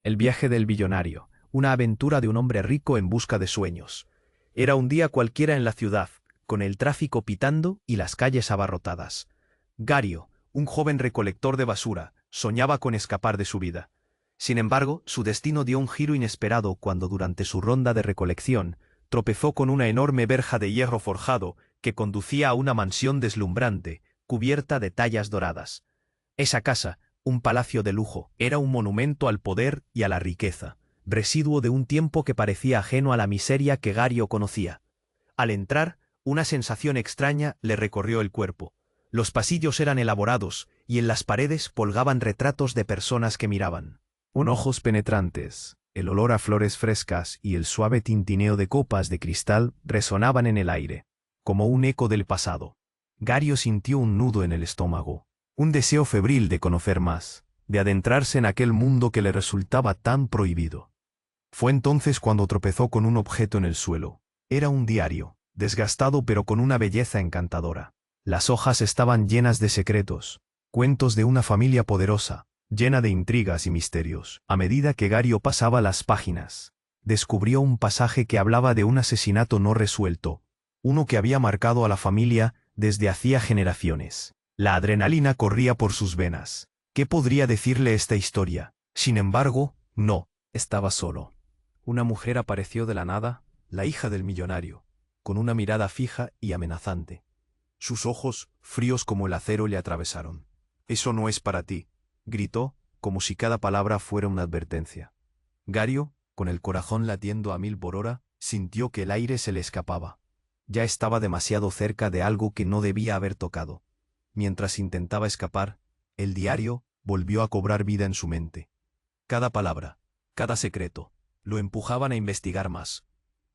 El viaje del billonario, una aventura de un hombre rico en busca de sueños. Era un día cualquiera en la ciudad, con el tráfico pitando y las calles abarrotadas. Gario, un joven recolector de basura, soñaba con escapar de su vida. Sin embargo, su destino dio un giro inesperado cuando durante su ronda de recolección tropezó con una enorme verja de hierro forjado que conducía a una mansión deslumbrante, cubierta de tallas doradas. Esa casa, un palacio de lujo, era un monumento al poder y a la riqueza, residuo de un tiempo que parecía ajeno a la miseria que Gario conocía. Al entrar, una sensación extraña le recorrió el cuerpo. Los pasillos eran elaborados y en las paredes colgaban retratos de personas que miraban. Con ojos penetrantes, el olor a flores frescas y el suave tintineo de copas de cristal resonaban en el aire, como un eco del pasado. Gario sintió un nudo en el estómago, un deseo febril de conocer más, de adentrarse en aquel mundo que le resultaba tan prohibido. Fue entonces cuando tropezó con un objeto en el suelo. Era un diario, desgastado pero con una belleza encantadora. Las hojas estaban llenas de secretos, cuentos de una familia poderosa, llena de intrigas y misterios. A medida que Gario pasaba las páginas, descubrió un pasaje que hablaba de un asesinato no resuelto, uno que había marcado a la familia desde hacía generaciones. La adrenalina corría por sus venas. ¿Qué podría decirle esta historia? Sin embargo, no, estaba solo. Una mujer apareció de la nada, la hija del millonario, con una mirada fija y amenazante. Sus ojos, fríos como el acero, le atravesaron. «Eso no es para ti», gritó, como si cada palabra fuera una advertencia. Gario, con el corazón latiendo a 1000 por hora, sintió que el aire se le escapaba. Ya estaba demasiado cerca de algo que no debía haber tocado. Mientras intentaba escapar, el diario volvió a cobrar vida en su mente. Cada palabra, cada secreto, lo empujaban a investigar más.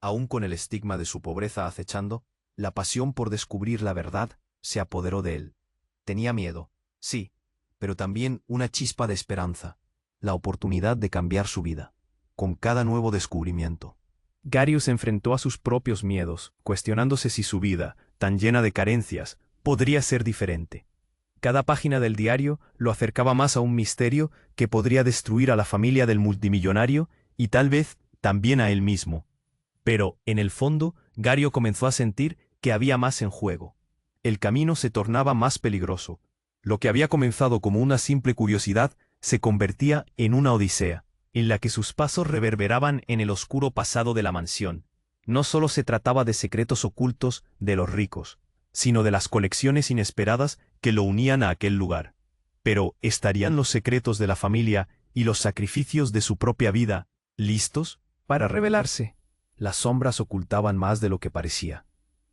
Aún con el estigma de su pobreza acechando, la pasión por descubrir la verdad se apoderó de él. Tenía miedo, sí, pero también una chispa de esperanza, la oportunidad de cambiar su vida, con cada nuevo descubrimiento. Gario se enfrentó a sus propios miedos, cuestionándose si su vida, tan llena de carencias, podría ser diferente. Cada página del diario lo acercaba más a un misterio que podría destruir a la familia del multimillonario y tal vez también a él mismo. Pero, en el fondo, Gario comenzó a sentir que había más en juego. El camino se tornaba más peligroso. Lo que había comenzado como una simple curiosidad se convertía en una odisea, en la que sus pasos reverberaban en el oscuro pasado de la mansión. No solo se trataba de secretos ocultos de los ricos, sino de las conexiones inesperadas que lo unían a aquel lugar. Pero, ¿estarían los secretos de la familia y los sacrificios de su propia vida listos para revelarse? Las sombras ocultaban más de lo que parecía.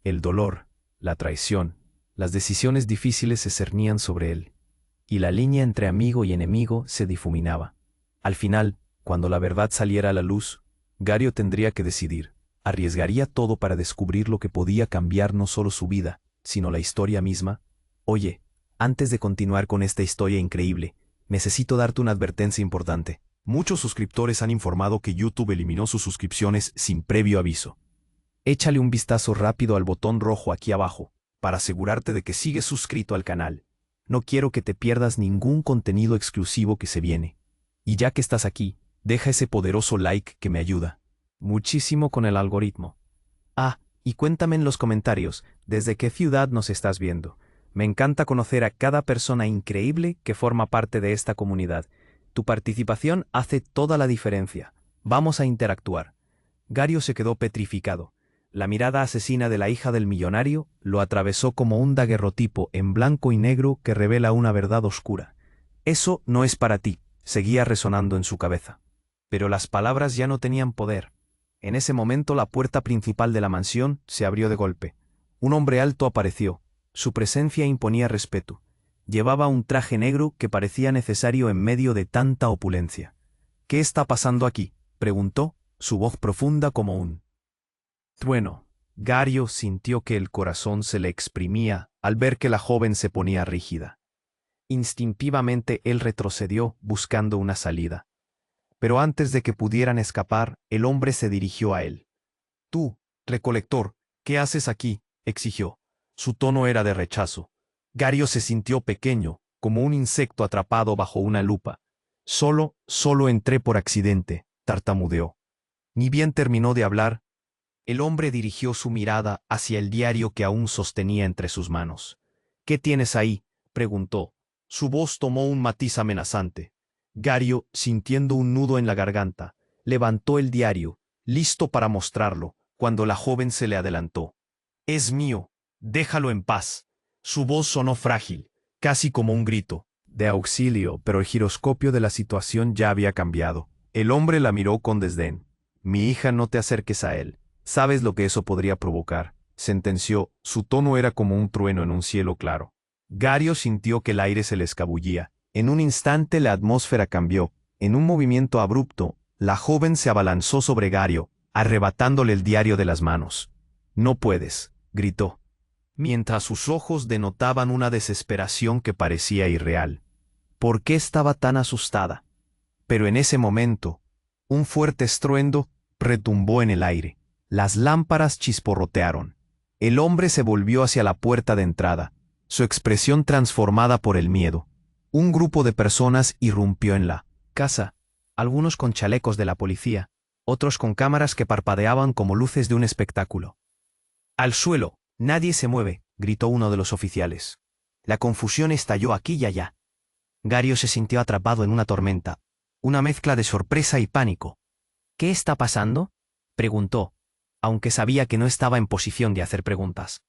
El dolor, la traición, las decisiones difíciles se cernían sobre él, y la línea entre amigo y enemigo se difuminaba. Al final, cuando la verdad saliera a la luz, Gario tendría que decidir. ¿Arriesgaría todo para descubrir lo que podía cambiar no solo su vida, sino la historia misma? Oye, antes de continuar con esta historia increíble, necesito darte una advertencia importante. Muchos suscriptores han informado que YouTube eliminó sus suscripciones sin previo aviso. Échale un vistazo rápido al botón rojo aquí abajo, para asegurarte de que sigues suscrito al canal. No quiero que te pierdas ningún contenido exclusivo que se viene. Y ya que estás aquí, deja ese poderoso like que me ayuda muchísimo con el algoritmo. Ah, y cuéntame en los comentarios, ¿desde qué ciudad nos estás viendo? Me encanta conocer a cada persona increíble que forma parte de esta comunidad. Tu participación hace toda la diferencia. Vamos a interactuar. Gario se quedó petrificado. La mirada asesina de la hija del millonario lo atravesó como un daguerrotipo en blanco y negro que revela una verdad oscura. Eso no es para ti, seguía resonando en su cabeza. Pero las palabras ya no tenían poder. En ese momento la puerta principal de la mansión se abrió de golpe. Un hombre alto apareció. Su presencia imponía respeto. Llevaba un traje negro que parecía necesario en medio de tanta opulencia. «¿Qué está pasando aquí?», preguntó, su voz profunda como un trueno. Gario sintió que el corazón se le exprimía al ver que la joven se ponía rígida. Instintivamente él retrocedió buscando una salida. Pero antes de que pudieran escapar, el hombre se dirigió a él. «Tú, recolector, ¿qué haces aquí?», exigió. Su tono era de rechazo. Gario se sintió pequeño, como un insecto atrapado bajo una lupa. Solo entré por accidente, tartamudeó. Ni bien terminó de hablar, el hombre dirigió su mirada hacia el diario que aún sostenía entre sus manos. ¿Qué tienes ahí?, preguntó. Su voz tomó un matiz amenazante. Gario, sintiendo un nudo en la garganta, levantó el diario, listo para mostrarlo, cuando la joven se le adelantó. «Es mío, déjalo en paz». Su voz sonó frágil, casi como un grito de auxilio, pero el giroscopio de la situación ya había cambiado. El hombre la miró con desdén. «Mi hija, no te acerques a él. Sabes lo que eso podría provocar», sentenció. Su tono era como un trueno en un cielo claro. Gario sintió que el aire se le escabullía. En un instante la atmósfera cambió. En un movimiento abrupto, la joven se abalanzó sobre Gario, arrebatándole el diario de las manos. «No puedes», gritó, mientras sus ojos denotaban una desesperación que parecía irreal. ¿Por qué estaba tan asustada? Pero en ese momento, un fuerte estruendo retumbó en el aire. Las lámparas chisporrotearon. El hombre se volvió hacia la puerta de entrada, su expresión transformada por el miedo. Un grupo de personas irrumpió en la casa, algunos con chalecos de la policía, otros con cámaras que parpadeaban como luces de un espectáculo. «Al suelo, nadie se mueve», gritó uno de los oficiales. La confusión estalló aquí y allá. Gario se sintió atrapado en una tormenta, una mezcla de sorpresa y pánico. «¿Qué está pasando?», preguntó, aunque sabía que no estaba en posición de hacer preguntas.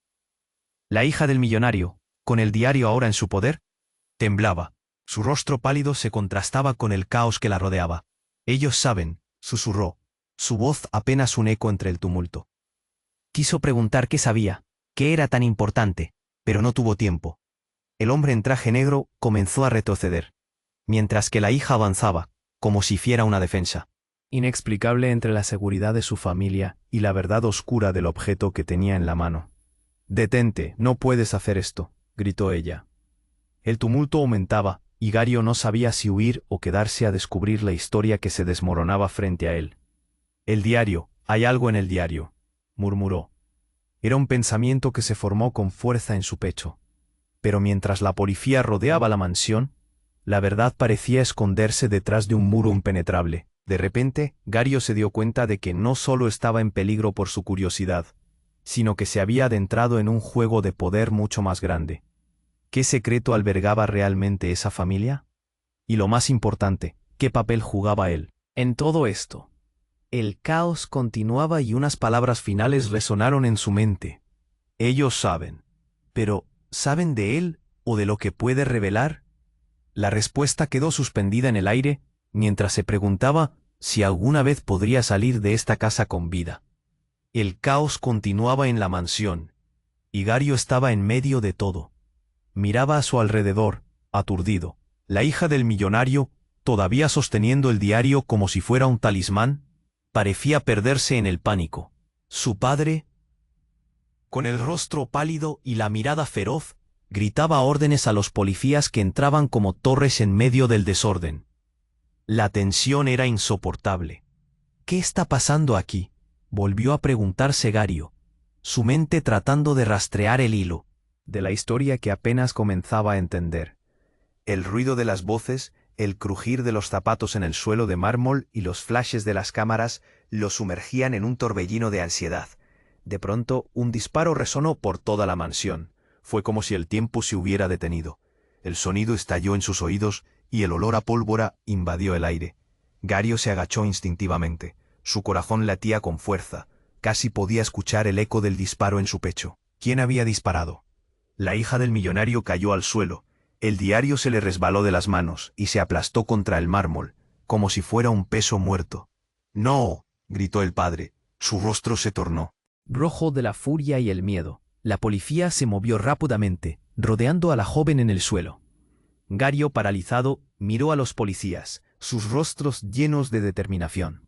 La hija del millonario, con el diario ahora en su poder, temblaba. Su rostro pálido se contrastaba con el caos que la rodeaba. «Ellos saben», susurró, su voz apenas un eco entre el tumulto. Quiso preguntar qué sabía, qué era tan importante, pero no tuvo tiempo. El hombre en traje negro comenzó a retroceder, mientras que la hija avanzaba, como si hiciera una defensa. Inexplicable entre la seguridad de su familia y la verdad oscura del objeto que tenía en la mano. «Detente, no puedes hacer esto», gritó ella. El tumulto aumentaba, y Gario no sabía si huir o quedarse a descubrir la historia que se desmoronaba frente a él. «El diario, hay algo en el diario», murmuró. Era un pensamiento que se formó con fuerza en su pecho. Pero mientras la policía rodeaba la mansión, la verdad parecía esconderse detrás de un muro impenetrable. De repente, Gario se dio cuenta de que no solo estaba en peligro por su curiosidad, sino que se había adentrado en un juego de poder mucho más grande. ¿Qué secreto albergaba realmente esa familia? Y lo más importante, ¿qué papel jugaba él en todo esto? El caos continuaba y unas palabras finales resonaron en su mente. «Ellos saben. Pero, ¿saben de él o de lo que puede revelar?». La respuesta quedó suspendida en el aire mientras se preguntaba si alguna vez podría salir de esta casa con vida. El caos continuaba en la mansión, y Gario estaba en medio de todo. Miraba a su alrededor, aturdido. La hija del millonario, todavía sosteniendo el diario como si fuera un talismán, parecía perderse en el pánico. Su padre, con el rostro pálido y la mirada feroz, gritaba órdenes a los policías que entraban como torres en medio del desorden. La tensión era insoportable. «¿Qué está pasando aquí?», volvió a preguntarse Gario, su mente tratando de rastrear el hilo de la historia que apenas comenzaba a entender. El ruido de las voces, el crujir de los zapatos en el suelo de mármol y los flashes de las cámaras lo sumergían en un torbellino de ansiedad. De pronto, un disparo resonó por toda la mansión. Fue como si el tiempo se hubiera detenido. El sonido estalló en sus oídos y el olor a pólvora invadió el aire. Gario se agachó instintivamente. Su corazón latía con fuerza. Casi podía escuchar el eco del disparo en su pecho. ¿Quién había disparado? La hija del millonario cayó al suelo. El diario se le resbaló de las manos y se aplastó contra el mármol, como si fuera un peso muerto. «¡No!», gritó el padre. Su rostro se tornó rojo de la furia y el miedo. La policía se movió rápidamente, rodeando a la joven en el suelo. Gario, paralizado, miró a los policías, sus rostros llenos de determinación.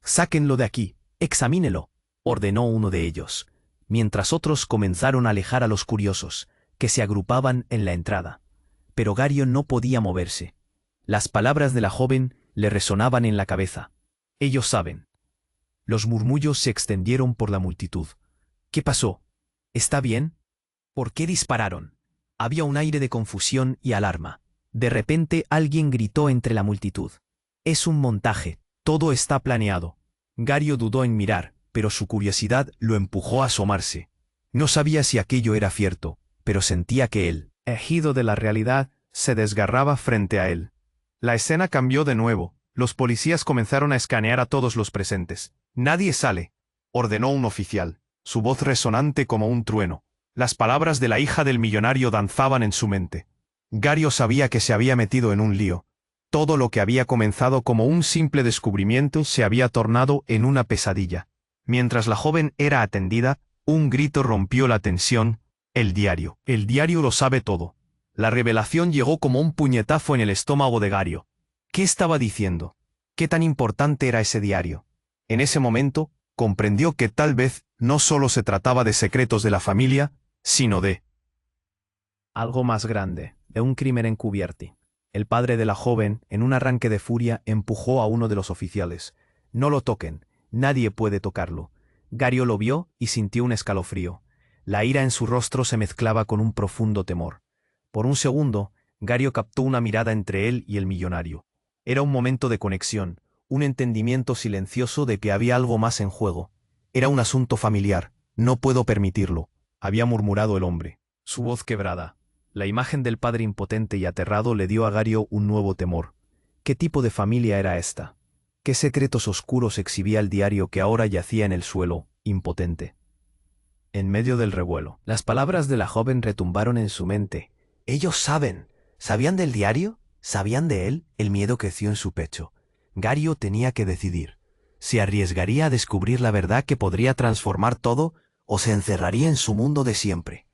«Sáquenlo de aquí, examínelo», ordenó uno de ellos, mientras otros comenzaron a alejar a los curiosos, que se agrupaban en la entrada. Pero Gario no podía moverse. Las palabras de la joven le resonaban en la cabeza. «Ellos saben». Los murmullos se extendieron por la multitud. «¿Qué pasó? ¿Está bien? ¿Por qué dispararon?». Había un aire de confusión y alarma. De repente alguien gritó entre la multitud. «Es un montaje, todo está planeado». Gario dudó en mirar, pero su curiosidad lo empujó a asomarse. No sabía si aquello era cierto, pero sentía que el ejido de la realidad se desgarraba frente a él. La escena cambió de nuevo. Los policías comenzaron a escanear a todos los presentes. «Nadie sale», ordenó un oficial, su voz resonante como un trueno. Las palabras de la hija del millonario danzaban en su mente. Gario sabía que se había metido en un lío. Todo lo que había comenzado como un simple descubrimiento se había tornado en una pesadilla. Mientras la joven era atendida, un grito rompió la tensión. «El diario. El diario lo sabe todo». La revelación llegó como un puñetazo en el estómago de Gario. ¿Qué estaba diciendo? ¿Qué tan importante era ese diario? En ese momento, comprendió que tal vez no solo se trataba de secretos de la familia, sino de algo más grande, de un crimen encubierto. El padre de la joven, en un arranque de furia, empujó a uno de los oficiales. «No lo toquen, nadie puede tocarlo». Gario lo vio y sintió un escalofrío. La ira en su rostro se mezclaba con un profundo temor. Por un segundo, Gario captó una mirada entre él y el millonario. Era un momento de conexión, un entendimiento silencioso de que había algo más en juego. «Era un asunto familiar, no puedo permitirlo», había murmurado el hombre, su voz quebrada. La imagen del padre impotente y aterrado le dio a Gario un nuevo temor. ¿Qué tipo de familia era esta? ¿Qué secretos oscuros exhibía el diario que ahora yacía en el suelo, impotente? En medio del revuelo, las palabras de la joven retumbaron en su mente. «Ellos saben. ¿Sabían del diario? ¿Sabían de él?» El miedo creció en su pecho. Gario tenía que decidir. ¿Se arriesgaría a descubrir la verdad que podría transformar todo o se encerraría en su mundo de siempre?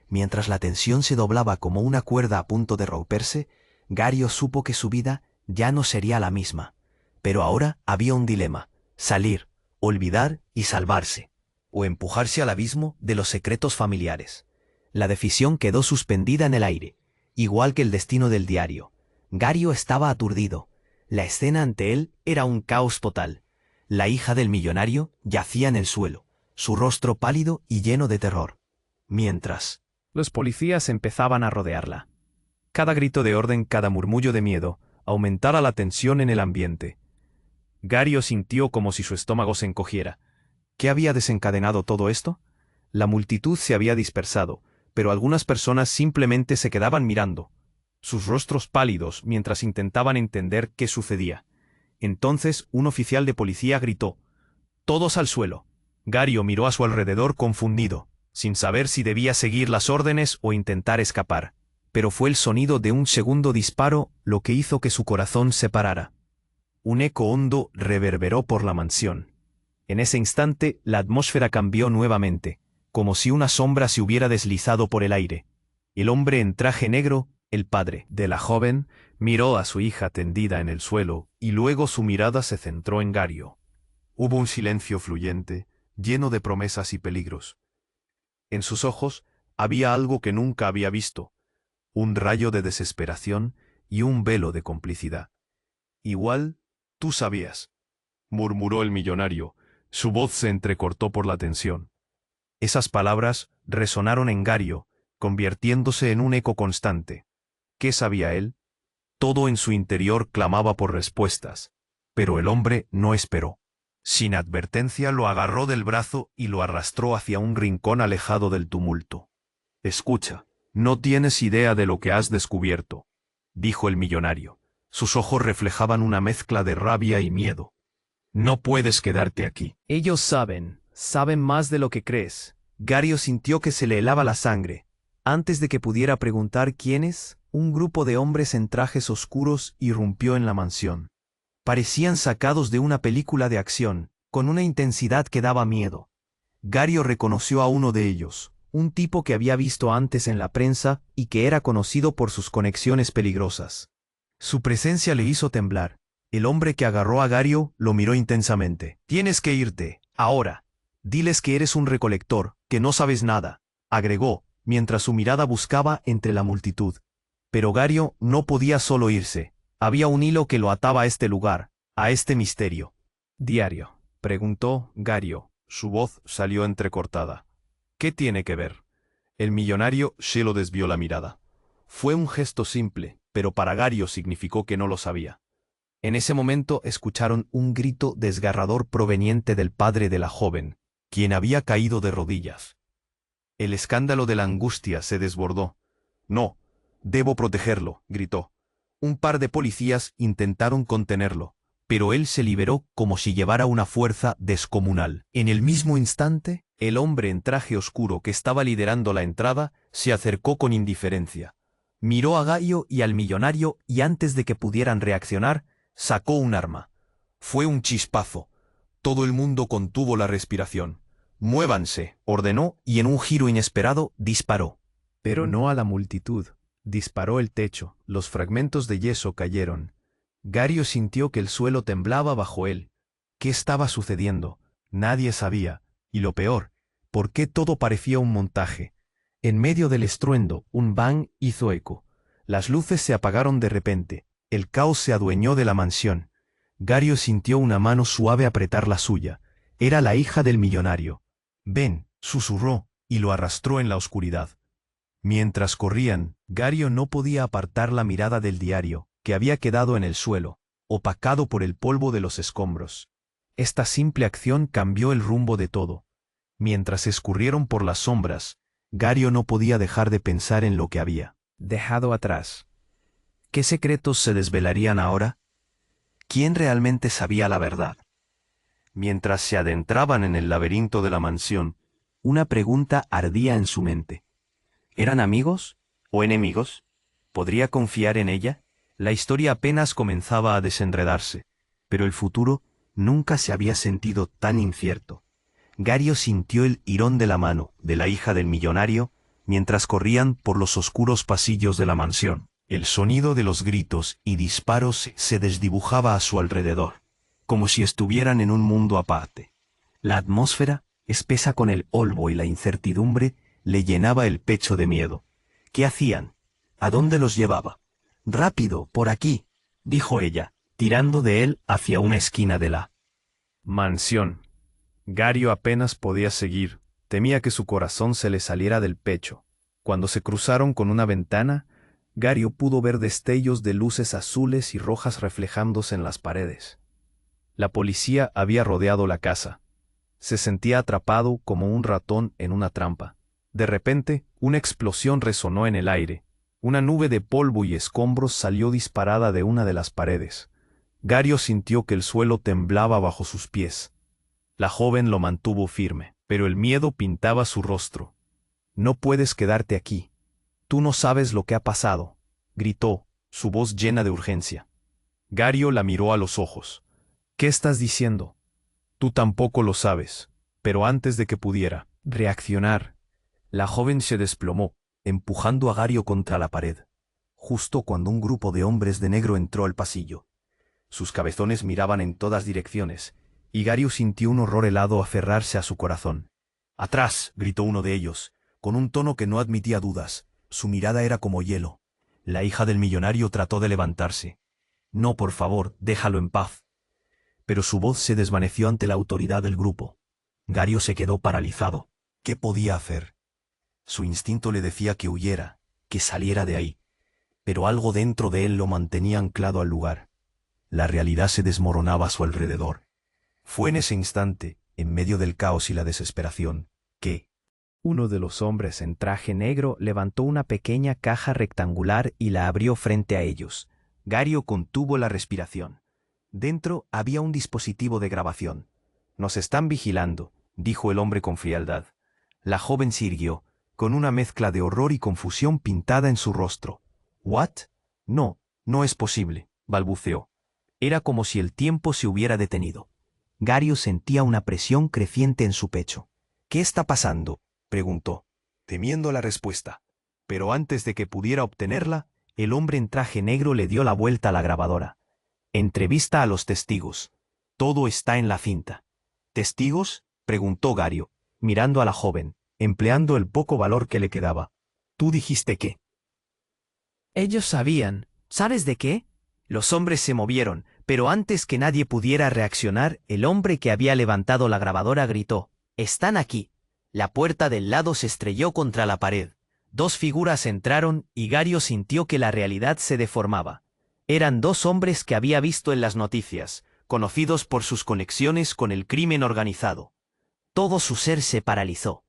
Mientras la tensión se doblaba como una cuerda a punto de romperse, Gario supo que su vida ya no sería la misma. Pero ahora había un dilema: salir, olvidar y salvarse, o empujarse al abismo de los secretos familiares. La decisión quedó suspendida en el aire, igual que el destino del diario. Gario estaba aturdido. La escena ante él era un caos total. La hija del millonario yacía en el suelo, su rostro pálido y lleno de terror. Mientras los policías empezaban a rodearla. Cada grito de orden, cada murmullo de miedo, aumentara la tensión en el ambiente. Gario sintió como si su estómago se encogiera. ¿Qué había desencadenado todo esto? La multitud se había dispersado, pero algunas personas simplemente se quedaban mirando, sus rostros pálidos mientras intentaban entender qué sucedía. Entonces un oficial de policía gritó: «¡Todos al suelo!». Gario miró a su alrededor confundido, sin saber si debía seguir las órdenes o intentar escapar. Pero fue el sonido de un segundo disparo lo que hizo que su corazón se parara. Un eco hondo reverberó por la mansión. En ese instante la atmósfera cambió nuevamente, como si una sombra se hubiera deslizado por el aire. El hombre en traje negro, el padre de la joven, miró a su hija tendida en el suelo, y luego su mirada se centró en Gario. Hubo un silencio fluyente, lleno de promesas y peligros. En sus ojos había algo que nunca había visto: un rayo de desesperación y un velo de complicidad. «Igual, tú sabías», murmuró el millonario. Su voz se entrecortó por la tensión. Esas palabras resonaron en Gario, convirtiéndose en un eco constante. ¿Qué sabía él? Todo en su interior clamaba por respuestas. Pero el hombre no esperó. Sin advertencia lo agarró del brazo y lo arrastró hacia un rincón alejado del tumulto. «Escucha, no tienes idea de lo que has descubierto», dijo el millonario. Sus ojos reflejaban una mezcla de rabia y miedo. «No puedes quedarte aquí». «Ellos saben más de lo que crees». Gario sintió que se le helaba la sangre. Antes de que pudiera preguntar quiénes, un grupo de hombres en trajes oscuros irrumpió en la mansión. Parecían sacados de una película de acción, con una intensidad que daba miedo. Gario reconoció a uno de ellos, un tipo que había visto antes en la prensa y que era conocido por sus conexiones peligrosas. Su presencia le hizo temblar. El hombre que agarró a Gario lo miró intensamente. «Tienes que irte, ahora. Diles que eres un recolector, que no sabes nada», agregó, mientras su mirada buscaba entre la multitud. Pero Gario no podía solo irse. Había un hilo que lo ataba a este lugar, a este misterio. «¿Diario?», preguntó Gario. Su voz salió entrecortada. «¿Qué tiene que ver?». El millonario se lo desvió la mirada. «Fue un gesto simple», pero para Gario significó que no lo sabía. En ese momento escucharon un grito desgarrador proveniente del padre de la joven, quien había caído de rodillas. El escándalo de la angustia se desbordó. «No, debo protegerlo», gritó. Un par de policías intentaron contenerlo, pero él se liberó como si llevara una fuerza descomunal. En el mismo instante, el hombre en traje oscuro que estaba liderando la entrada se acercó con indiferencia. Miró a Gario y al millonario y antes de que pudieran reaccionar, sacó un arma. Fue un chispazo. Todo el mundo contuvo la respiración. «Muévanse», ordenó y en un giro inesperado disparó. Pero no a la multitud. Disparó el techo, los fragmentos de yeso cayeron. Gario sintió que el suelo temblaba bajo él. ¿Qué estaba sucediendo? Nadie sabía. Y lo peor, ¿por qué todo parecía un montaje? En medio del estruendo, un bang hizo eco. Las luces se apagaron de repente. El caos se adueñó de la mansión. Gario sintió una mano suave apretar la suya. Era la hija del millonario. «Ven», susurró, y lo arrastró en la oscuridad. Mientras corrían, Gario no podía apartar la mirada del diario, que había quedado en el suelo, opacado por el polvo de los escombros. Esta simple acción cambió el rumbo de todo. Mientras escurrieron por las sombras, Gario no podía dejar de pensar en lo que había dejado atrás. ¿Qué secretos se desvelarían ahora? ¿Quién realmente sabía la verdad? Mientras se adentraban en el laberinto de la mansión, una pregunta ardía en su mente. ¿Eran amigos o enemigos? ¿Podría confiar en ella? La historia apenas comenzaba a desenredarse, pero el futuro nunca se había sentido tan incierto. Gario sintió el tirón de la mano de la hija del millonario mientras corrían por los oscuros pasillos de la mansión. El sonido de los gritos y disparos se desdibujaba a su alrededor, como si estuvieran en un mundo aparte. La atmósfera, espesa con el polvo y la incertidumbre, le llenaba el pecho de miedo. ¿Qué hacían? ¿A dónde los llevaba? «Rápido, por aquí», dijo ella, tirando de él hacia una esquina de la mansión. Gario apenas podía seguir, temía que su corazón se le saliera del pecho. Cuando se cruzaron con una ventana, Gario pudo ver destellos de luces azules y rojas reflejándose en las paredes. La policía había rodeado la casa. Se sentía atrapado como un ratón en una trampa. De repente, una explosión resonó en el aire. Una nube de polvo y escombros salió disparada de una de las paredes. Gario sintió que el suelo temblaba bajo sus pies. La joven lo mantuvo firme, pero el miedo pintaba su rostro. «No puedes quedarte aquí. Tú no sabes lo que ha pasado», gritó, su voz llena de urgencia. Gario la miró a los ojos. «¿Qué estás diciendo?» «Tú tampoco lo sabes». Pero antes de que pudiera reaccionar, la joven se desplomó, empujando a Gario contra la pared, justo cuando un grupo de hombres de negro entró al pasillo. Sus cabezones miraban en todas direcciones, y Gario sintió un horror helado aferrarse a su corazón. «¡Atrás!», gritó uno de ellos, con un tono que no admitía dudas. Su mirada era como hielo. La hija del millonario trató de levantarse. «No, por favor, déjalo en paz». Pero su voz se desvaneció ante la autoridad del grupo. Gario se quedó paralizado. ¿Qué podía hacer? Su instinto le decía que huyera, que saliera de ahí. Pero algo dentro de él lo mantenía anclado al lugar. La realidad se desmoronaba a su alrededor. Fue en ese instante, en medio del caos y la desesperación, que uno de los hombres en traje negro levantó una pequeña caja rectangular y la abrió frente a ellos. Gario contuvo la respiración. Dentro había un dispositivo de grabación. «Nos están vigilando», dijo el hombre con frialdad. La joven se irguió, con una mezcla de horror y confusión pintada en su rostro. «¿What? No, no es posible», balbuceó. Era como si el tiempo se hubiera detenido. Gario sentía una presión creciente en su pecho. «¿Qué está pasando?», preguntó, temiendo la respuesta. Pero antes de que pudiera obtenerla, el hombre en traje negro le dio la vuelta a la grabadora. «Entrevista a los testigos. Todo está en la cinta». «¿Testigos?», preguntó Gario, mirando a la joven, empleando el poco valor que le quedaba. «Tú dijiste que». Ellos sabían. ¿Sabes de qué? Los hombres se movieron, pero antes que nadie pudiera reaccionar, el hombre que había levantado la grabadora gritó: «¡Están aquí!». La puerta del lado se estrelló contra la pared. Dos figuras entraron y Gario sintió que la realidad se deformaba. Eran dos hombres que había visto en las noticias, conocidos por sus conexiones con el crimen organizado. Todo su ser se paralizó.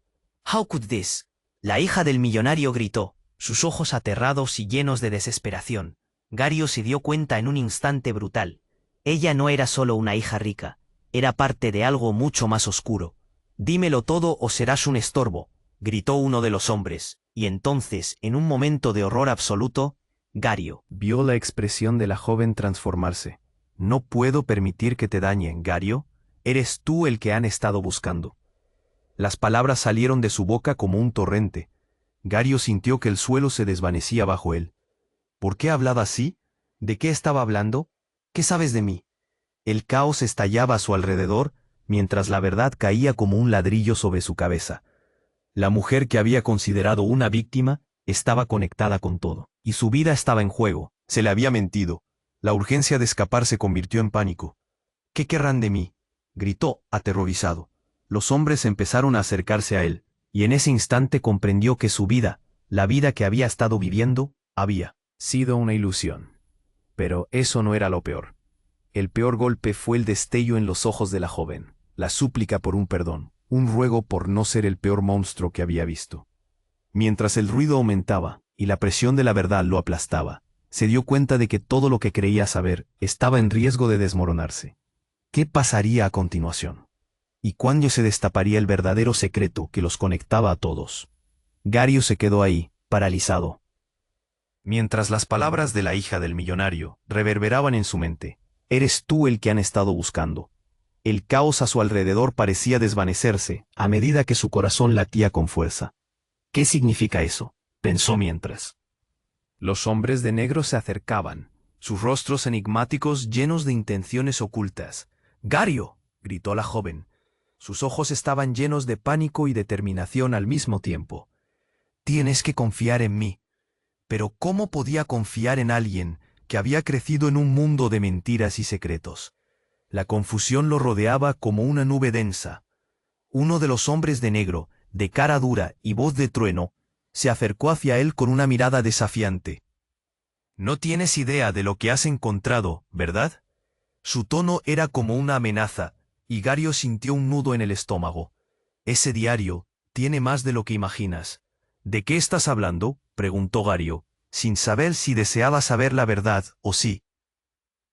«How could this?» La hija del millonario gritó, sus ojos aterrados y llenos de desesperación. Gario se dio cuenta en un instante brutal. Ella no era solo una hija rica, era parte de algo mucho más oscuro. «Dímelo todo o serás un estorbo», gritó uno de los hombres, y entonces, en un momento de horror absoluto, Gario vio la expresión de la joven transformarse. «No puedo permitir que te dañen, Gario. Eres tú el que han estado buscando». Las palabras salieron de su boca como un torrente. Gario sintió que el suelo se desvanecía bajo él. ¿Por qué hablaba así? ¿De qué estaba hablando? ¿Qué sabes de mí? El caos estallaba a su alrededor, mientras la verdad caía como un ladrillo sobre su cabeza. La mujer que había considerado una víctima estaba conectada con todo, y su vida estaba en juego. Se le había mentido. La urgencia de escapar se convirtió en pánico. «¿Qué querrán de mí?», gritó, aterrorizado. Los hombres empezaron a acercarse a él, y en ese instante comprendió que su vida, la vida que había estado viviendo, había sido una ilusión. Pero eso no era lo peor. El peor golpe fue el destello en los ojos de la joven, la súplica por un perdón, un ruego por no ser el peor monstruo que había visto. Mientras el ruido aumentaba, y la presión de la verdad lo aplastaba, se dio cuenta de que todo lo que creía saber estaba en riesgo de desmoronarse. ¿Qué pasaría a continuación? ¿Y cuándo se destaparía el verdadero secreto que los conectaba a todos? Gario se quedó ahí, paralizado. Mientras las palabras de la hija del millonario reverberaban en su mente, «Eres tú el que han estado buscando». El caos a su alrededor parecía desvanecerse a medida que su corazón latía con fuerza. «¿Qué significa eso?», pensó mientras. Los hombres de negro se acercaban, sus rostros enigmáticos llenos de intenciones ocultas. «¡Gario!», gritó la joven. Sus ojos estaban llenos de pánico y determinación al mismo tiempo. «Tienes que confiar en mí». Pero ¿cómo podía confiar en alguien que había crecido en un mundo de mentiras y secretos? La confusión lo rodeaba como una nube densa. Uno de los hombres de negro, de cara dura y voz de trueno, se acercó hacia él con una mirada desafiante. «No tienes idea de lo que has encontrado, ¿verdad?». Su tono era como una amenaza, y Gario sintió un nudo en el estómago. «Ese diario tiene más de lo que imaginas». «¿De qué estás hablando?», preguntó Gario, sin saber si deseaba saber la verdad o sí.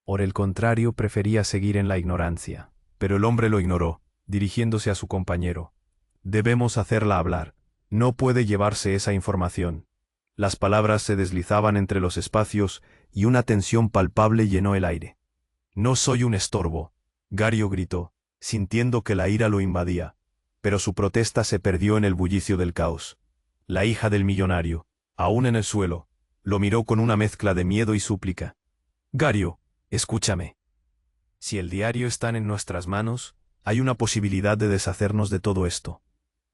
Por el contrario, prefería seguir en la ignorancia. Pero el hombre lo ignoró, dirigiéndose a su compañero. «Debemos hacerla hablar. No puede llevarse esa información». Las palabras se deslizaban entre los espacios y una tensión palpable llenó el aire. «No soy un estorbo», Gario gritó, sintiendo que la ira lo invadía. Pero su protesta se perdió en el bullicio del caos. La hija del millonario, aún en el suelo, lo miró con una mezcla de miedo y súplica. «Gario, escúchame. Si el diario está en nuestras manos, hay una posibilidad de deshacernos de todo esto.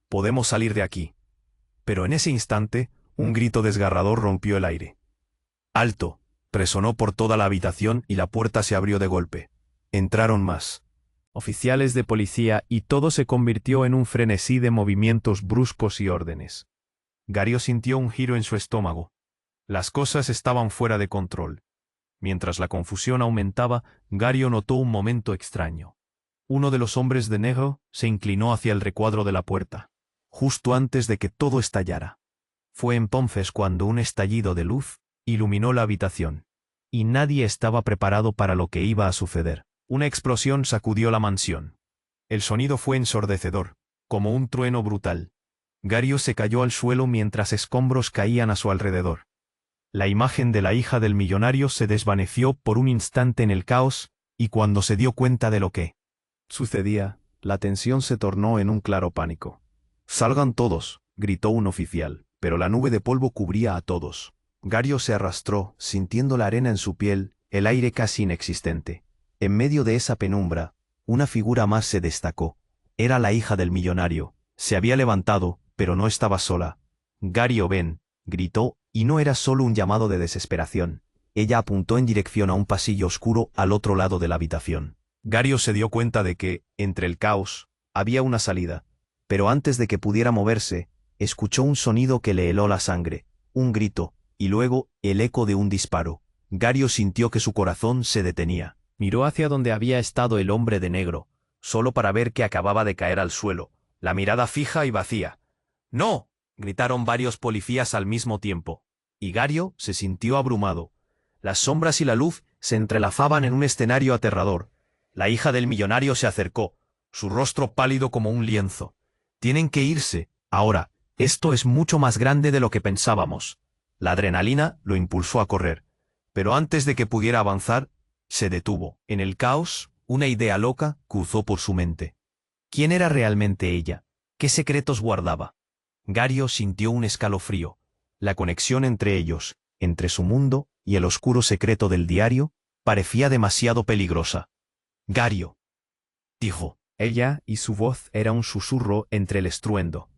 Podemos salir de aquí». Pero en ese instante, un grito desgarrador rompió el aire. «¡Alto!», resonó por toda la habitación y la puerta se abrió de golpe. Entraron más oficiales de policía y todo se convirtió en un frenesí de movimientos bruscos y órdenes. Gario sintió un giro en su estómago. Las cosas estaban fuera de control. Mientras la confusión aumentaba, Gario notó un momento extraño. Uno de los hombres de negro se inclinó hacia el recuadro de la puerta, justo antes de que todo estallara. Fue entonces cuando un estallido de luz iluminó la habitación, y nadie estaba preparado para lo que iba a suceder. Una explosión sacudió la mansión. El sonido fue ensordecedor, como un trueno brutal. Gario se cayó al suelo mientras escombros caían a su alrededor. La imagen de la hija del millonario se desvaneció por un instante en el caos, y cuando se dio cuenta de lo que sucedía, la tensión se tornó en un claro pánico. «Salgan todos», gritó un oficial, pero la nube de polvo cubría a todos. Gario se arrastró, sintiendo la arena en su piel, el aire casi inexistente. En medio de esa penumbra, una figura más se destacó. Era la hija del millonario. Se había levantado, pero no estaba sola. «Gario, ven», gritó, y no era solo un llamado de desesperación. Ella apuntó en dirección a un pasillo oscuro al otro lado de la habitación. Gario se dio cuenta de que, entre el caos, había una salida. Pero antes de que pudiera moverse, escuchó un sonido que le heló la sangre, un grito, y luego el eco de un disparo. Gario sintió que su corazón se detenía. Miró hacia donde había estado el hombre de negro, solo para ver que acababa de caer al suelo, la mirada fija y vacía. ¡No!, gritaron varios policías al mismo tiempo, y Gario se sintió abrumado. Las sombras y la luz se entrelazaban en un escenario aterrador. La hija del millonario se acercó, su rostro pálido como un lienzo. Tienen que irse, ahora. Esto es mucho más grande de lo que pensábamos. La adrenalina lo impulsó a correr, pero antes de que pudiera avanzar, se detuvo. En el caos, una idea loca cruzó por su mente. ¿Quién era realmente ella? ¿Qué secretos guardaba? Gario sintió un escalofrío. La conexión entre ellos, entre su mundo y el oscuro secreto del diario, parecía demasiado peligrosa. Gario, dijo. Ella y su voz era un susurro entre el estruendo.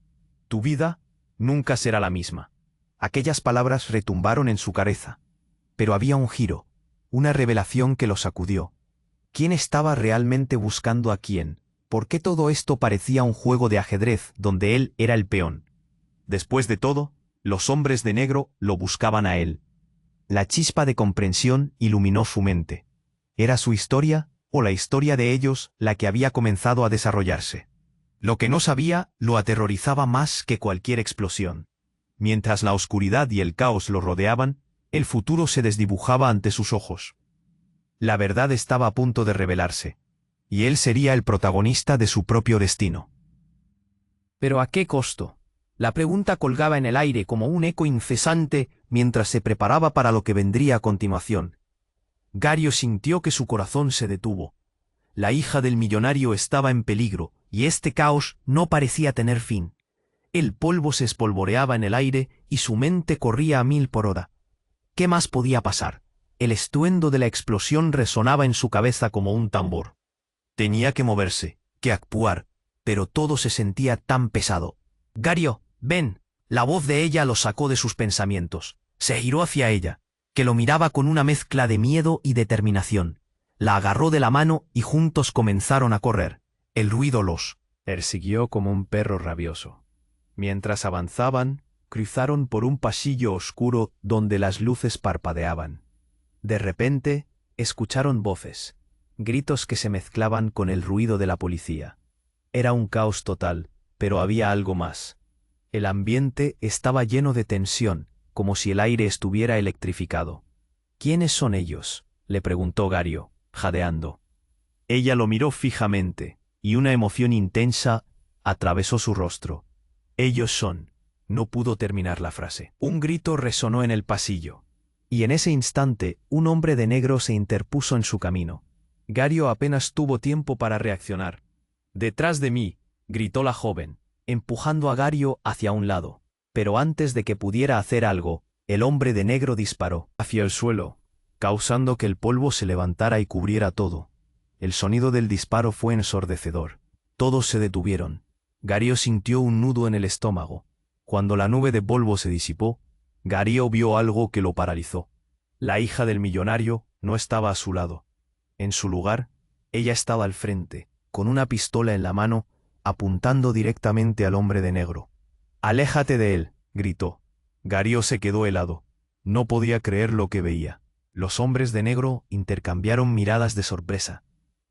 Tu vida nunca será la misma. Aquellas palabras retumbaron en su cabeza. Pero había un giro, una revelación que lo sacudió. ¿Quién estaba realmente buscando a quién? ¿Por qué todo esto parecía un juego de ajedrez donde él era el peón? Después de todo, los hombres de negro lo buscaban a él. La chispa de comprensión iluminó su mente. ¿Era su historia o la historia de ellos la que había comenzado a desarrollarse? Lo que no sabía lo aterrorizaba más que cualquier explosión. Mientras la oscuridad y el caos lo rodeaban, el futuro se desdibujaba ante sus ojos. La verdad estaba a punto de revelarse, y él sería el protagonista de su propio destino. ¿Pero a qué costo? La pregunta colgaba en el aire como un eco incesante mientras se preparaba para lo que vendría a continuación. Gario sintió que su corazón se detuvo. La hija del millonario estaba en peligro, y este caos no parecía tener fin. El polvo se espolvoreaba en el aire y su mente corría a 1000 por hora. ¿Qué más podía pasar? El estruendo de la explosión resonaba en su cabeza como un tambor. Tenía que moverse, que actuar, pero todo se sentía tan pesado. Gario, ven. La voz de ella lo sacó de sus pensamientos. Se giró hacia ella, que lo miraba con una mezcla de miedo y determinación. La agarró de la mano y juntos comenzaron a correr. El ruido los persiguió como un perro rabioso. Mientras avanzaban, cruzaron por un pasillo oscuro donde las luces parpadeaban. De repente, escucharon voces, gritos que se mezclaban con el ruido de la policía. Era un caos total, pero había algo más. El ambiente estaba lleno de tensión, como si el aire estuviera electrificado. ¿Quiénes son ellos?, le preguntó Gario, jadeando. Ella lo miró fijamente, y una emoción intensa atravesó su rostro. Ellos son. No pudo terminar la frase. Un grito resonó en el pasillo, y en ese instante un hombre de negro se interpuso en su camino. Gario apenas tuvo tiempo para reaccionar. «¡Detrás de mí!», gritó la joven, empujando a Gario hacia un lado. Pero antes de que pudiera hacer algo, el hombre de negro disparó hacia el suelo, causando que el polvo se levantara y cubriera todo. El sonido del disparo fue ensordecedor. Todos se detuvieron. Gario sintió un nudo en el estómago. Cuando la nube de polvo se disipó, Gario vio algo que lo paralizó. La hija del millonario no estaba a su lado. En su lugar, ella estaba al frente, con una pistola en la mano, apuntando directamente al hombre de negro. «¡Aléjate de él!», gritó. Gario se quedó helado. No podía creer lo que veía. Los hombres de negro intercambiaron miradas de sorpresa.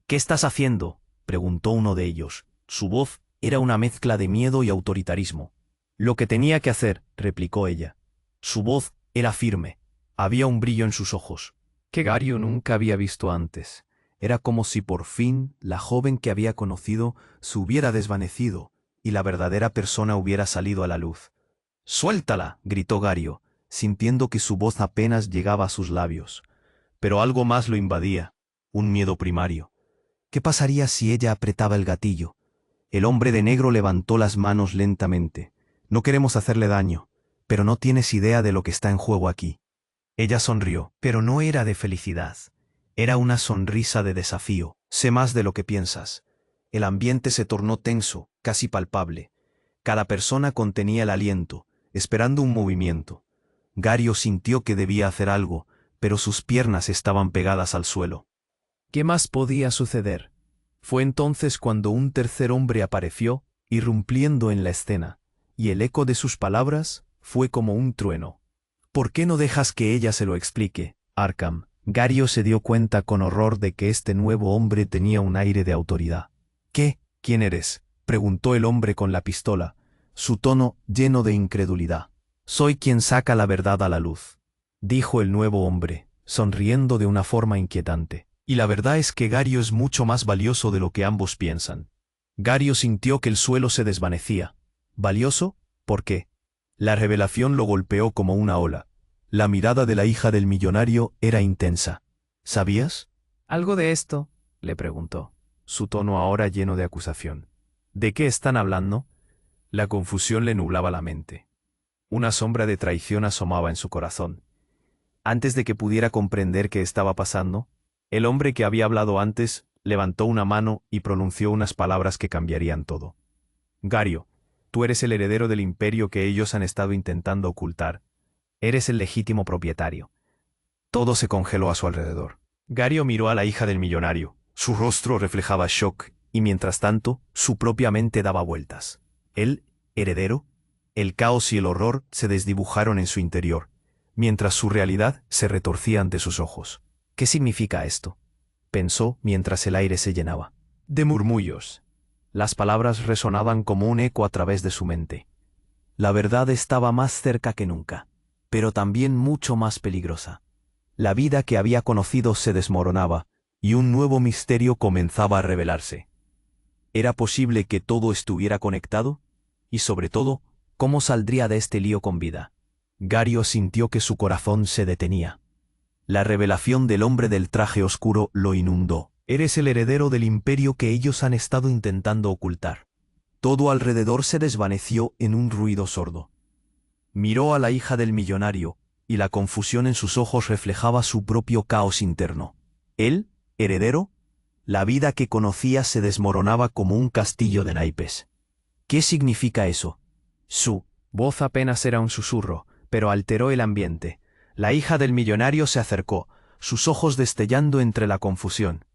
«¿Qué estás haciendo?», preguntó uno de ellos. Su voz era una mezcla de miedo y autoritarismo. «Lo que tenía que hacer», replicó ella. Su voz era firme. Había un brillo en sus ojos, que Gario nunca había visto antes. Era como si por fin la joven que había conocido se hubiera desvanecido y la verdadera persona hubiera salido a la luz. «¡Suéltala!», gritó Gario, sintiendo que su voz apenas llegaba a sus labios. Pero algo más lo invadía, un miedo primario. ¿Qué pasaría si ella apretaba el gatillo? El hombre de negro levantó las manos lentamente. «No queremos hacerle daño, pero no tienes idea de lo que está en juego aquí». Ella sonrió, pero no era de felicidad. Era una sonrisa de desafío. «Sé más de lo que piensas». El ambiente se tornó tenso, casi palpable. Cada persona contenía el aliento, esperando un movimiento. Gario sintió que debía hacer algo, pero sus piernas estaban pegadas al suelo. ¿Qué más podía suceder? Fue entonces cuando un tercer hombre apareció, irrumpiendo en la escena. y el eco de sus palabras fue como un trueno. ¿Por qué no dejas que ella se lo explique, Arkham? Gario se dio cuenta con horror de que este nuevo hombre tenía un aire de autoridad. ¿Qué? ¿Quién eres?, preguntó el hombre con la pistola, su tono lleno de incredulidad. Soy quien saca la verdad a la luz, dijo el nuevo hombre, sonriendo de una forma inquietante. Y la verdad es que Gario es mucho más valioso de lo que ambos piensan. Gario sintió que el suelo se desvanecía. ¿Valioso? ¿Por qué? La revelación lo golpeó como una ola. La mirada de la hija del millonario era intensa. ¿Sabías? ¿Algo de esto?, le preguntó, su tono ahora lleno de acusación. ¿De qué están hablando? La confusión le nublaba la mente. Una sombra de traición asomaba en su corazón. Antes de que pudiera comprender qué estaba pasando, el hombre que había hablado antes levantó una mano y pronunció unas palabras que cambiarían todo. Gario, tú eres el heredero del imperio que ellos han estado intentando ocultar. Eres el legítimo propietario. Todo se congeló a su alrededor. Gario miró a la hija del millonario. Su rostro reflejaba shock y mientras tanto su propia mente daba vueltas. ¿El heredero? El caos y el horror se desdibujaron en su interior, mientras su realidad se retorcía ante sus ojos. ¿Qué significa esto?, pensó mientras el aire se llenaba de murmullos. Las palabras resonaban como un eco a través de su mente. La verdad estaba más cerca que nunca, pero también mucho más peligrosa. La vida que había conocido se desmoronaba, y un nuevo misterio comenzaba a revelarse. ¿Era posible que todo estuviera conectado? Y sobre todo, ¿cómo saldría de este lío con vida? Gario sintió que su corazón se detenía. La revelación del hombre del traje oscuro lo inundó. Eres el heredero del imperio que ellos han estado intentando ocultar. Todo alrededor se desvaneció en un ruido sordo. Miró a la hija del millonario, y la confusión en sus ojos reflejaba su propio caos interno. ¿Él, heredero? La vida que conocía se desmoronaba como un castillo de naipes. ¿Qué significa eso? Su voz apenas era un susurro, pero alteró el ambiente. La hija del millonario se acercó, sus ojos destellando entre la confusión.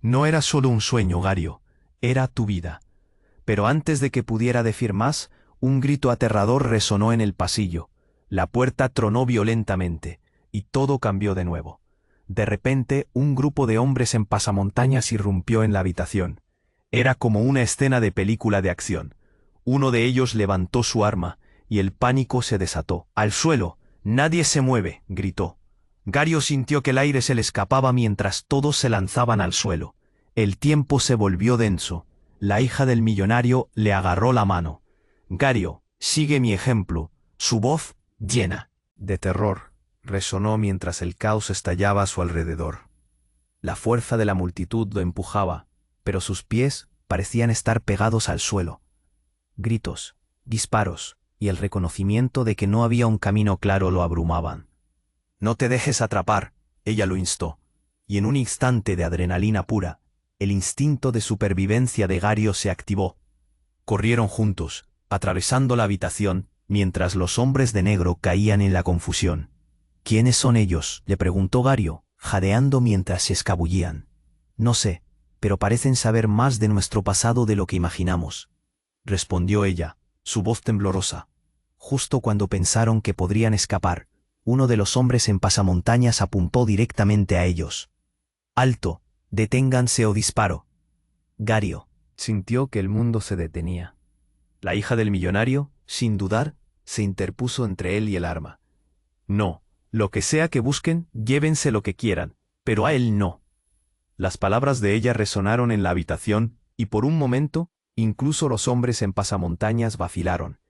No era solo un sueño, Gario, era tu vida. Pero antes de que pudiera decir más, un grito aterrador resonó en el pasillo. La puerta tronó violentamente, y todo cambió de nuevo. De repente, un grupo de hombres en pasamontañas irrumpió en la habitación. Era como una escena de película de acción. Uno de ellos levantó su arma, y el pánico se desató. ¡Al suelo! «Nadie se mueve», gritó. Gario sintió que el aire se le escapaba mientras todos se lanzaban al suelo. El tiempo se volvió denso. La hija del millonario le agarró la mano. «Gario, sigue mi ejemplo». Su voz, llena de terror, resonó mientras el caos estallaba a su alrededor. La fuerza de la multitud lo empujaba, pero sus pies parecían estar pegados al suelo. Gritos, disparos y el reconocimiento de que no había un camino claro lo abrumaban. «No te dejes atrapar», ella lo instó, y en un instante de adrenalina pura, el instinto de supervivencia de Gario se activó. Corrieron juntos, atravesando la habitación, mientras los hombres de negro caían en la confusión. «¿Quiénes son ellos?», le preguntó Gario, jadeando mientras se escabullían. «No sé, pero parecen saber más de nuestro pasado de lo que imaginamos», respondió ella, su voz temblorosa. Justo cuando pensaron que podrían escapar, uno de los hombres en pasamontañas apuntó directamente a ellos. «Alto, deténganse o disparo». Gario sintió que el mundo se detenía. La hija del millonario, sin dudar, se interpuso entre él y el arma. «No, lo que sea que busquen, llévense lo que quieran, pero a él no». Las palabras de ella resonaron en la habitación, y por un momento, incluso los hombres en pasamontañas vacilaron.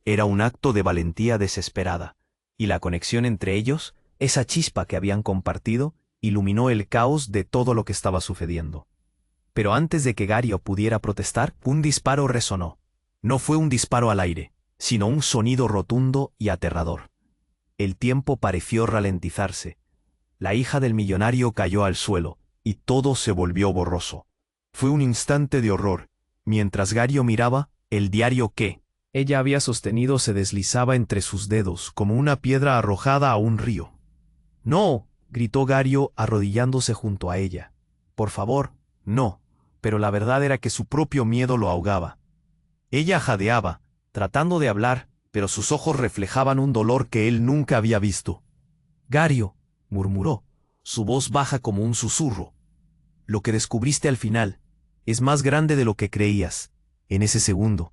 Era un acto de valentía desesperada, y la conexión entre ellos, esa chispa que habían compartido, iluminó el caos de todo lo que estaba sucediendo. Pero antes de que Gario pudiera protestar, un disparo resonó. No fue un disparo al aire, sino un sonido rotundo y aterrador. El tiempo pareció ralentizarse. La hija del millonario cayó al suelo, y todo se volvió borroso. Fue un instante de horror. Mientras Gario miraba, el diario que ella había sostenido se deslizaba entre sus dedos como una piedra arrojada a un río. «No», gritó Gario arrodillándose junto a ella. «Por favor, no». Pero la verdad era que su propio miedo lo ahogaba. Ella jadeaba, tratando de hablar, pero sus ojos reflejaban un dolor que él nunca había visto. «Gario», murmuró, su voz baja como un susurro. «Lo que descubriste al final es más grande de lo que creías, en ese segundo».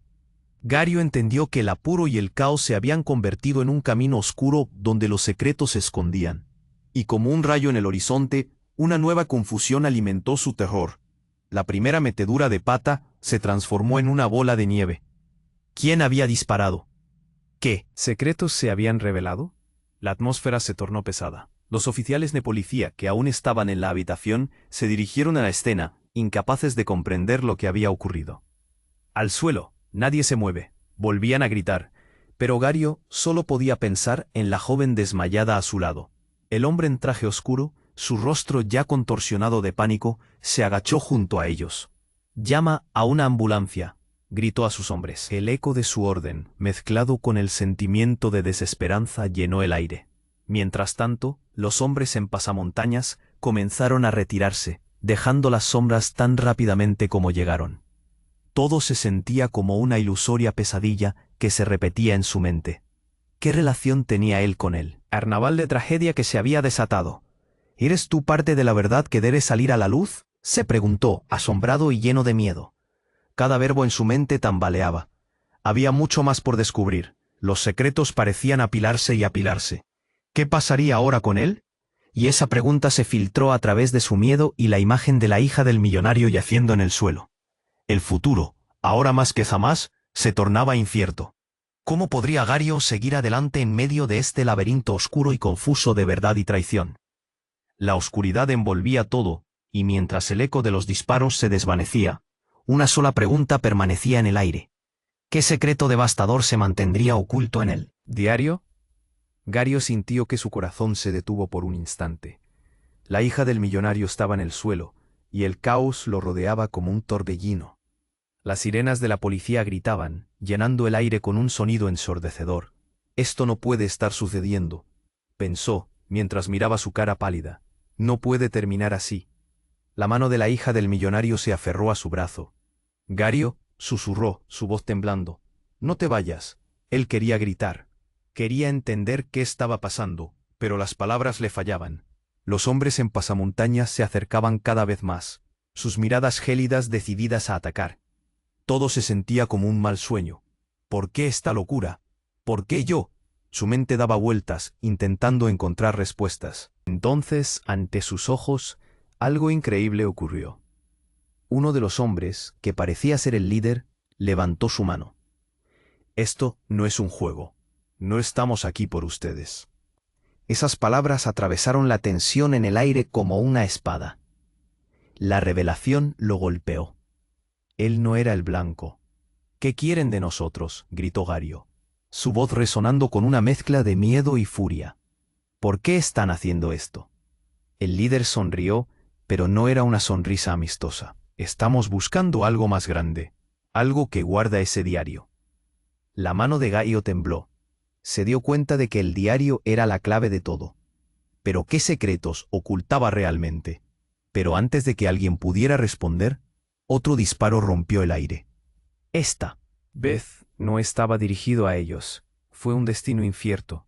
Gario entendió que el apuro y el caos se habían convertido en un camino oscuro donde los secretos se escondían. Y como un rayo en el horizonte, una nueva confusión alimentó su terror. La primera metedura de pata se transformó en una bola de nieve. ¿Quién había disparado? ¿Qué secretos se habían revelado? La atmósfera se tornó pesada. Los oficiales de policía que aún estaban en la habitación se dirigieron a la escena, incapaces de comprender lo que había ocurrido. «Al suelo, nadie se mueve», volvían a gritar, pero Gario solo podía pensar en la joven desmayada a su lado. El hombre en traje oscuro, su rostro ya contorsionado de pánico, se agachó junto a ellos. «Llama a una ambulancia», gritó a sus hombres. El eco de su orden, mezclado con el sentimiento de desesperanza, llenó el aire. Mientras tanto, los hombres en pasamontañas comenzaron a retirarse, dejando las sombras tan rápidamente como llegaron. Todo se sentía como una ilusoria pesadilla que se repetía en su mente. ¿Qué relación tenía él con él? Carnaval de tragedia que se había desatado. ¿Eres tú parte de la verdad que debe salir a la luz?, se preguntó, asombrado y lleno de miedo. Cada verbo en su mente tambaleaba. Había mucho más por descubrir. Los secretos parecían apilarse y apilarse. ¿Qué pasaría ahora con él? Y esa pregunta se filtró a través de su miedo y la imagen de la hija del millonario yaciendo en el suelo. El futuro, ahora más que jamás, se tornaba incierto. ¿Cómo podría Gario seguir adelante en medio de este laberinto oscuro y confuso de verdad y traición? La oscuridad envolvía todo, y mientras el eco de los disparos se desvanecía, una sola pregunta permanecía en el aire. ¿Qué secreto devastador se mantendría oculto en el diario? Gario sintió que su corazón se detuvo por un instante. La hija del millonario estaba en el suelo, y el caos lo rodeaba como un torbellino. Las sirenas de la policía gritaban, llenando el aire con un sonido ensordecedor. «Esto no puede estar sucediendo», pensó, mientras miraba su cara pálida. «No puede terminar así». La mano de la hija del millonario se aferró a su brazo. «Gario», susurró, su voz temblando. «No te vayas». Él quería gritar. Quería entender qué estaba pasando, pero las palabras le fallaban. Los hombres en pasamontañas se acercaban cada vez más, sus miradas gélidas decididas a atacar. Todo se sentía como un mal sueño. ¿Por qué esta locura? ¿Por qué yo? Su mente daba vueltas, intentando encontrar respuestas. Entonces, ante sus ojos, algo increíble ocurrió. Uno de los hombres, que parecía ser el líder, levantó su mano. «Esto no es un juego. No estamos aquí por ustedes». Esas palabras atravesaron la tensión en el aire como una espada. La revelación lo golpeó. Él no era el blanco. «¿Qué quieren de nosotros?», gritó Gario, su voz resonando con una mezcla de miedo y furia. «¿Por qué están haciendo esto?». El líder sonrió, pero no era una sonrisa amistosa. «Estamos buscando algo más grande, algo que guarda ese diario». La mano de Gario tembló. Se dio cuenta de que el diario era la clave de todo. ¿Pero qué secretos ocultaba realmente? Pero antes de que alguien pudiera responder, otro disparo rompió el aire. Esta vez no estaba dirigido a ellos. Fue un destino incierto.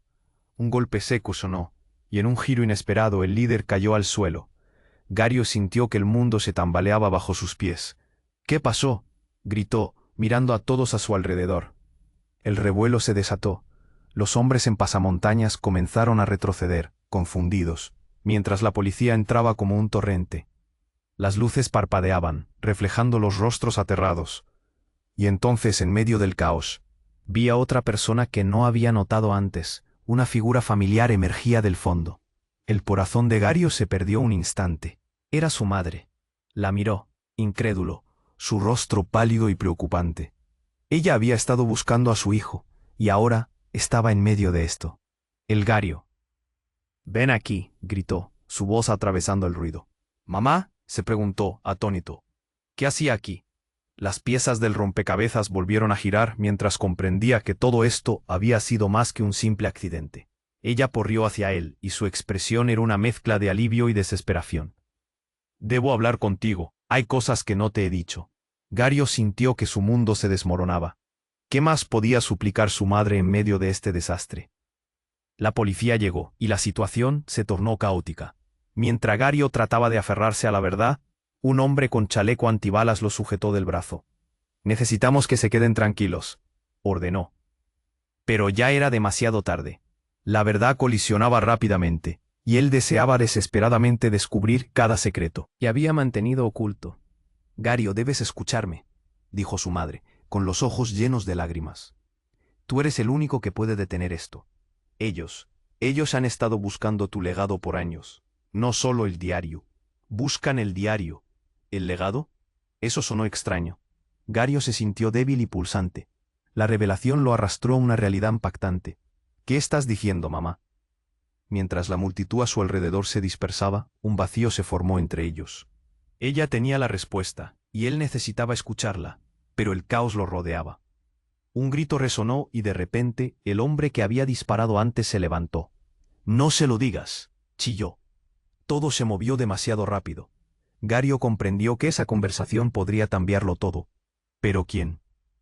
Un golpe seco sonó, y en un giro inesperado el líder cayó al suelo. Gario sintió que el mundo se tambaleaba bajo sus pies. «¿Qué pasó?», gritó, mirando a todos a su alrededor. El revuelo se desató. Los hombres en pasamontañas comenzaron a retroceder, confundidos, mientras la policía entraba como un torrente. Las luces parpadeaban, reflejando los rostros aterrados. Y entonces, en medio del caos, vi a otra persona que no había notado antes. Una figura familiar emergía del fondo. El corazón de Gario se perdió un instante. Era su madre. La miró, incrédulo, su rostro pálido y preocupante. Ella había estado buscando a su hijo, y ahora estaba en medio de esto. El Gario. «Ven aquí», gritó, su voz atravesando el ruido. «¿Mamá?», se preguntó, atónito. «¿Qué hacía aquí?». Las piezas del rompecabezas volvieron a girar mientras comprendía que todo esto había sido más que un simple accidente. Ella corrió hacia él, y su expresión era una mezcla de alivio y desesperación. «Debo hablar contigo, hay cosas que no te he dicho». Gario sintió que su mundo se desmoronaba. ¿Qué más podía suplicar su madre en medio de este desastre? La policía llegó, y la situación se tornó caótica. Mientras Gario trataba de aferrarse a la verdad, un hombre con chaleco antibalas lo sujetó del brazo. «Necesitamos que se queden tranquilos», ordenó. Pero ya era demasiado tarde. La verdad colisionaba rápidamente, y él deseaba desesperadamente descubrir cada secreto. Y había mantenido oculto. «Gario, debes escucharme», dijo su madre, con los ojos llenos de lágrimas. «Tú eres el único que puede detener esto. Ellos han estado buscando tu legado por años. No solo el diario. Buscan el diario. ¿El legado?» Eso sonó extraño. Gario se sintió débil y pulsante. La revelación lo arrastró a una realidad impactante. «¿Qué estás diciendo, mamá?» Mientras la multitud a su alrededor se dispersaba, un vacío se formó entre ellos. Ella tenía la respuesta, y él necesitaba escucharla, pero el caos lo rodeaba. Un grito resonó y de repente el hombre que había disparado antes se levantó. «No se lo digas», chilló. Todo se movió demasiado rápido. Gario comprendió que esa conversación podría cambiarlo todo. ¿Pero quién?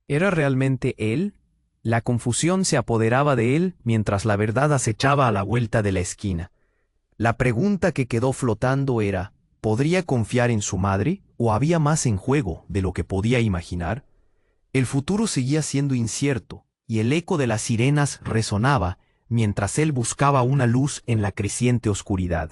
¿Era realmente él? La confusión se apoderaba de él mientras la verdad acechaba a la vuelta de la esquina. La pregunta que quedó flotando era, ¿podría confiar en su madre o había más en juego de lo que podía imaginar? El futuro seguía siendo incierto y el eco de las sirenas resonaba mientras él buscaba una luz en la creciente oscuridad.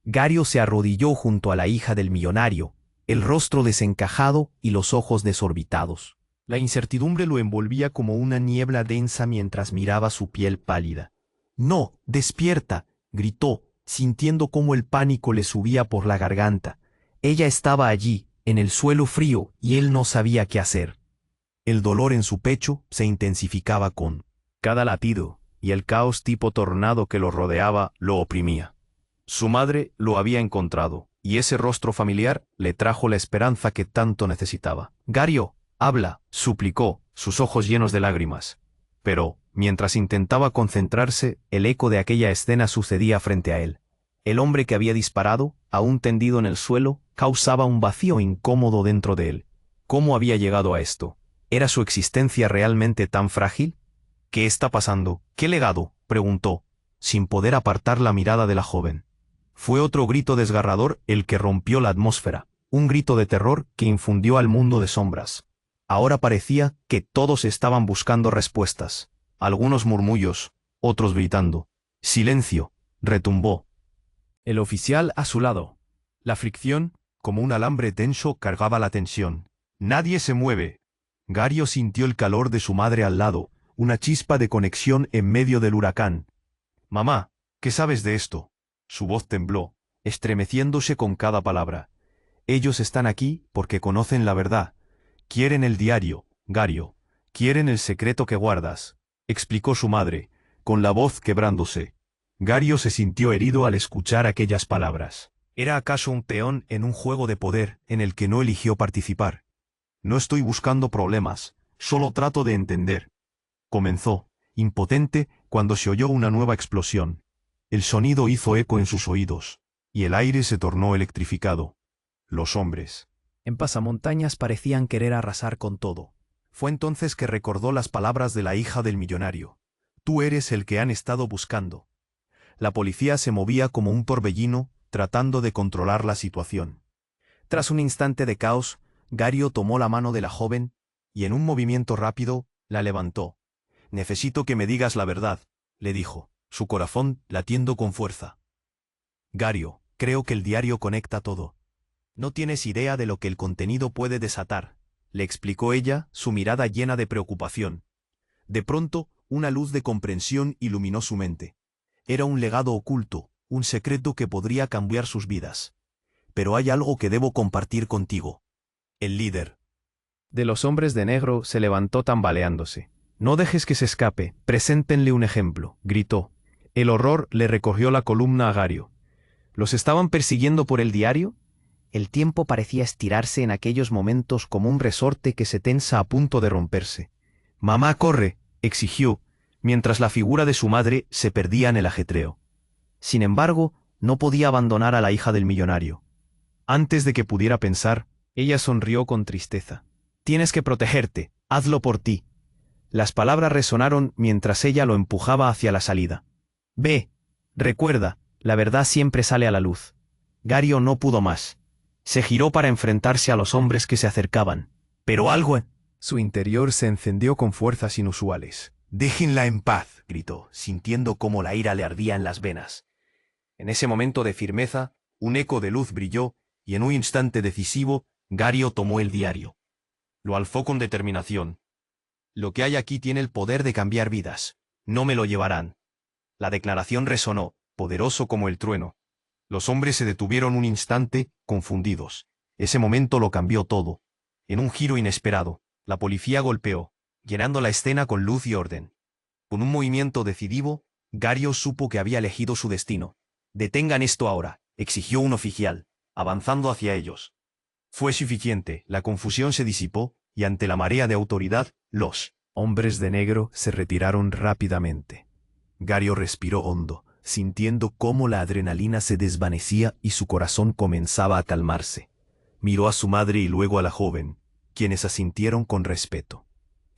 Gario se arrodilló junto a la hija del millonario, el rostro desencajado y los ojos desorbitados. La incertidumbre lo envolvía como una niebla densa mientras miraba su piel pálida. «No, despierta», gritó, sintiendo cómo el pánico le subía por la garganta. Ella estaba allí, en el suelo frío, y él no sabía qué hacer. El dolor en su pecho se intensificaba con cada latido, y el caos tipo tornado que lo rodeaba lo oprimía. Su madre lo había encontrado, y ese rostro familiar le trajo la esperanza que tanto necesitaba. «Gario, habla», suplicó, sus ojos llenos de lágrimas. Pero, mientras intentaba concentrarse, el eco de aquella escena sucedía frente a él. El hombre que había disparado, aún tendido en el suelo, causaba un vacío incómodo dentro de él. ¿Cómo había llegado a esto? ¿Era su existencia realmente tan frágil? «¿Qué está pasando? ¿Qué legado?», preguntó, sin poder apartar la mirada de la joven. Fue otro grito desgarrador el que rompió la atmósfera, un grito de terror que infundió al mundo de sombras. Ahora parecía que todos estaban buscando respuestas, algunos murmullos, otros gritando. «Silencio», retumbó. El oficial a su lado. La fricción, como un alambre tenso, cargaba la tensión. «Nadie se mueve». Gario sintió el calor de su madre al lado, una chispa de conexión en medio del huracán. «Mamá, ¿qué sabes de esto?». Su voz tembló, estremeciéndose con cada palabra. «Ellos están aquí porque conocen la verdad. Quieren el diario, Gario. Quieren el secreto que guardas», explicó su madre, con la voz quebrándose. Gario se sintió herido al escuchar aquellas palabras. ¿Era acaso un peón en un juego de poder en el que no eligió participar? «No estoy buscando problemas, solo trato de entender», comenzó, impotente, cuando se oyó una nueva explosión. El sonido hizo eco en sus oídos, y el aire se tornó electrificado. Los hombres en pasamontañas parecían querer arrasar con todo. Fue entonces que recordó las palabras de la hija del millonario. «Tú eres el que han estado buscando». La policía se movía como un torbellino, tratando de controlar la situación. Tras un instante de caos, Gario tomó la mano de la joven, y en un movimiento rápido, la levantó. «Necesito que me digas la verdad», le dijo, su corazón latiendo con fuerza. «Gario, creo que el diario conecta todo. No tienes idea de lo que el contenido puede desatar», le explicó ella, su mirada llena de preocupación. De pronto, una luz de comprensión iluminó su mente. Era un legado oculto, un secreto que podría cambiar sus vidas. «Pero hay algo que debo compartir contigo». El líder de los hombres de negro se levantó tambaleándose. «No dejes que se escape, preséntenle un ejemplo», gritó. El horror le recorrió la columna a Gario. ¿Los estaban persiguiendo por el diario? El tiempo parecía estirarse en aquellos momentos como un resorte que se tensa a punto de romperse. «Mamá, corre», exigió, mientras la figura de su madre se perdía en el ajetreo. Sin embargo, no podía abandonar a la hija del millonario. Antes de que pudiera pensar, ella sonrió con tristeza. «Tienes que protegerte, hazlo por ti». Las palabras resonaron mientras ella lo empujaba hacia la salida. Ve, recuerda, la verdad siempre sale a la luz. Gario no pudo más. Se giró para enfrentarse a los hombres que se acercaban. Pero algo en su interior se encendió con fuerzas inusuales. «Déjenla en paz», gritó, sintiendo cómo la ira le ardía en las venas. En ese momento de firmeza, un eco de luz brilló, y en un instante decisivo, Gario tomó el diario. Lo alzó con determinación. «Lo que hay aquí tiene el poder de cambiar vidas. No me lo llevarán». La declaración resonó, poderoso como el trueno. Los hombres se detuvieron un instante, confundidos. Ese momento lo cambió todo. En un giro inesperado, la policía golpeó, llenando la escena con luz y orden. Con un movimiento decidido, Gario supo que había elegido su destino. «Detengan esto ahora», exigió un oficial, avanzando hacia ellos. Fue suficiente, la confusión se disipó, y ante la marea de autoridad, los hombres de negro se retiraron rápidamente. Gario respiró hondo, sintiendo cómo la adrenalina se desvanecía y su corazón comenzaba a calmarse. Miró a su madre y luego a la joven, quienes asintieron con respeto.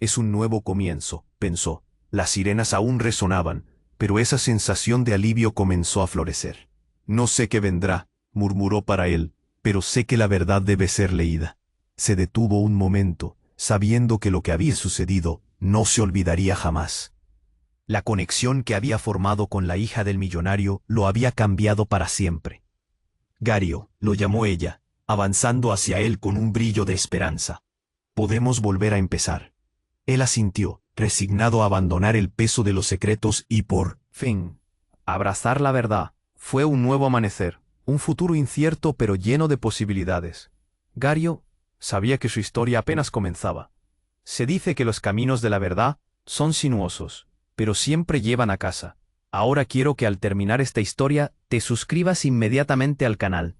Es un nuevo comienzo, pensó. Las sirenas aún resonaban, pero esa sensación de alivio comenzó a florecer. «No sé qué vendrá», murmuró para él, «pero sé que la verdad debe ser leída». Se detuvo un momento, sabiendo que lo que había sucedido no se olvidaría jamás. La conexión que había formado con la hija del millonario lo había cambiado para siempre. «Gario», lo llamó ella, avanzando hacia él con un brillo de esperanza. «Podemos volver a empezar». Él asintió, resignado a abandonar el peso de los secretos y por fin abrazar la verdad. Fue un nuevo amanecer, un futuro incierto pero lleno de posibilidades. Gario sabía que su historia apenas comenzaba. Se dice que los caminos de la verdad son sinuosos, pero siempre llevan a casa. Ahora quiero que al terminar esta historia te suscribas inmediatamente al canal.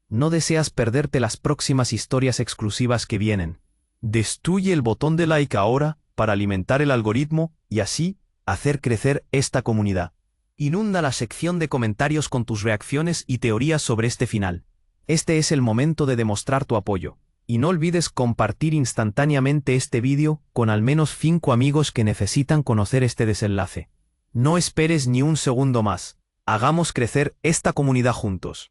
No deseas perderte las próximas historias exclusivas que vienen. Destruye el botón de like ahora para alimentar el algoritmo y así hacer crecer esta comunidad. Inunda la sección de comentarios con tus reacciones y teorías sobre este final. Este es el momento de demostrar tu apoyo. Y no olvides compartir instantáneamente este vídeo con al menos 5 amigos que necesitan conocer este desenlace. No esperes ni un segundo más. Hagamos crecer esta comunidad juntos.